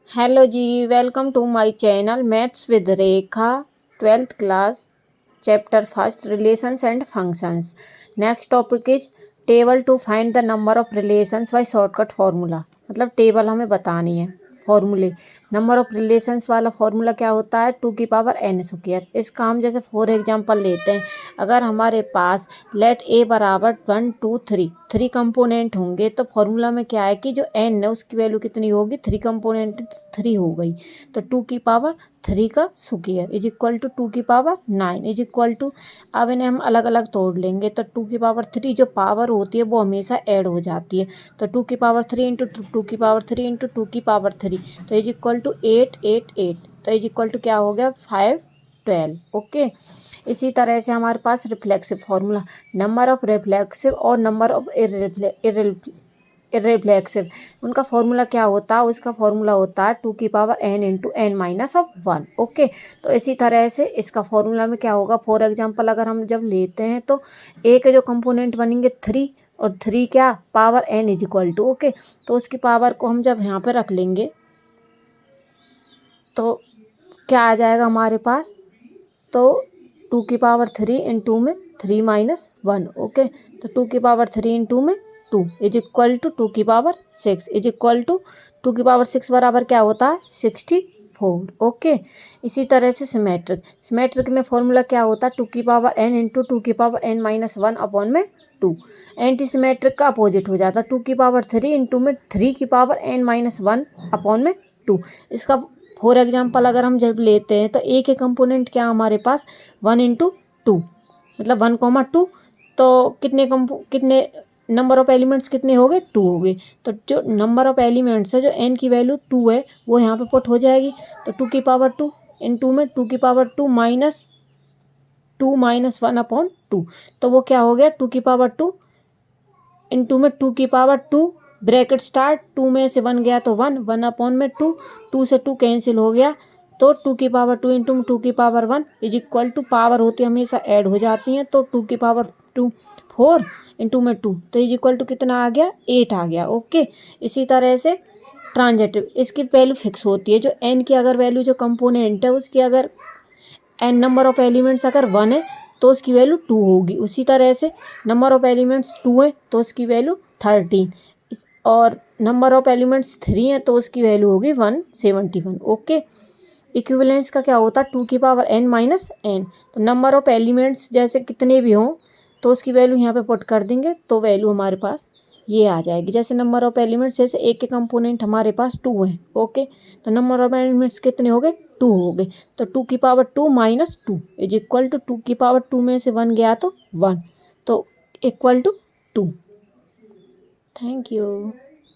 Hello ji, welcome to my channel maths with Rekha 12th class chapter first relations and functions. Next topic is table to find the number of relations by shortcut formula. मतलब table हमें बतानी है फॉर्मूले। Number of relations वाला formula क्या होता है? 2n²। इसका हम जैसे फॉर एग्जांपल लेते हैं, अगर हमारे पास लेट ए बराबर 1 2 3 3 कंपोनेंट होंगे तो फॉर्मूला में क्या है कि जो n है उसकी वैल्यू कितनी होगी? 3 कंपोनेंट 3 हो गई, तो 2³ का square is equal to 2⁹ is equal to. अब इन्हें हम अलग अलग तोड़ लेंगे तो 2³ जो पावर होती है वो हमेशा ऐड हो जाती है, तो 2³ इंटू 2³ इंटू 2³ तो इज इक्वल टू 8 8 8, तो इज इक्वल टू क्या हो गया? 5 12। ओके, इसी तरह से हमारे पास reflexive formula, number of reflexive और नंबर ऑफ इर्रिफ्लेक्सिव, उनका फॉर्मूला क्या होता है? उसका फॉर्मूला होता है 2n इंटू n-1। ओके, तो इसी तरह से इसका फॉर्मूला में क्या होगा? फॉर एग्जांपल अगर हम जब लेते हैं तो ए के जो कंपोनेंट बनेंगे 3 और 3 क्या? Power n is equal to. Okay, तो उसकी पावर को हम जब यहाँ पे रख लेंगे तो क्या आ जाएगा हमारे पास? तो 2³ इंटू में 3 - 1। ओके, तो 2³ इंटू में 2 is equal to 2⁶ is equal to 2⁶ बराबर क्या होता है? 64। ओके, इसी तरह से सिमेट्रिक में फॉर्मूला क्या होता है? 2n इंटू 2n-1 अपॉन में 2। एंटी सिमेट्रिक का अपोजिट हो जाता है, 2³ इंटू में 3n-1 अपॉन में 2। इसका फॉर एग्जाम्पल अगर हम जब लेते हैं तो ए के कंपोनेंट क्या हमारे पास? 1 इंटू 2, मतलब 1,2, तो कितने नंबर ऑफ एलिमेंट्स कितने हो गए? 2 हो गए। तो जो नंबर ऑफ एलिमेंट्स है, जो n की वैल्यू 2 है, वो यहाँ पे पुट हो जाएगी, तो 2² इंटू में 2² माइनस 2 - 1 अपॉन 2, तो वो क्या हो गया? 2² इंटू में 2² ब्रैकेट स्टार्ट, 2 में से 1 गया तो 1 1 अपॉन में 2, 2 से 2 कैंसिल हो गया, तो 2² इंटू में 2⁴ इज इक्वल टू, पावर होती है हमेशा ऐड हो जाती हैं, तो 2² 4 इंटू में 2 तो इज इक्वल टू कितना आ गया? 8 आ गया। ओके, इसी तरह से ट्रांजिटिव, इसकी वैल्यू फिक्स होती है, जो n की अगर वैल्यू जो कंपोनेंट है उसकी अगर n नंबर ऑफ एलिमेंट्स अगर 1 है तो उसकी वैल्यू 2 होगी। उसी तरह से नंबर ऑफ एलिमेंट्स 2 है तो उसकी वैल्यू 13, और नंबर ऑफ एलिमेंट्स 3 है तो उसकी वैल्यू होगी 171। ओके, इक्विवेलेंस का क्या होता है? 2n - n, तो नंबर ऑफ एलिमेंट्स जैसे कितने भी हों तो उसकी वैल्यू यहाँ पे पुट कर देंगे तो वैल्यू हमारे पास ये आ जाएगी। जैसे नंबर ऑफ एलिमेंट्स, जैसे एक के कंपोनेंट हमारे पास 2 हैं। ओके, तो नंबर ऑफ एलिमेंट्स कितने हो गए? 2 हो गए, तो 2² माइनस 2 इज इक्वल टू 2² में से 1 गया तो 1, तो इक्वल टू 2। Thank you.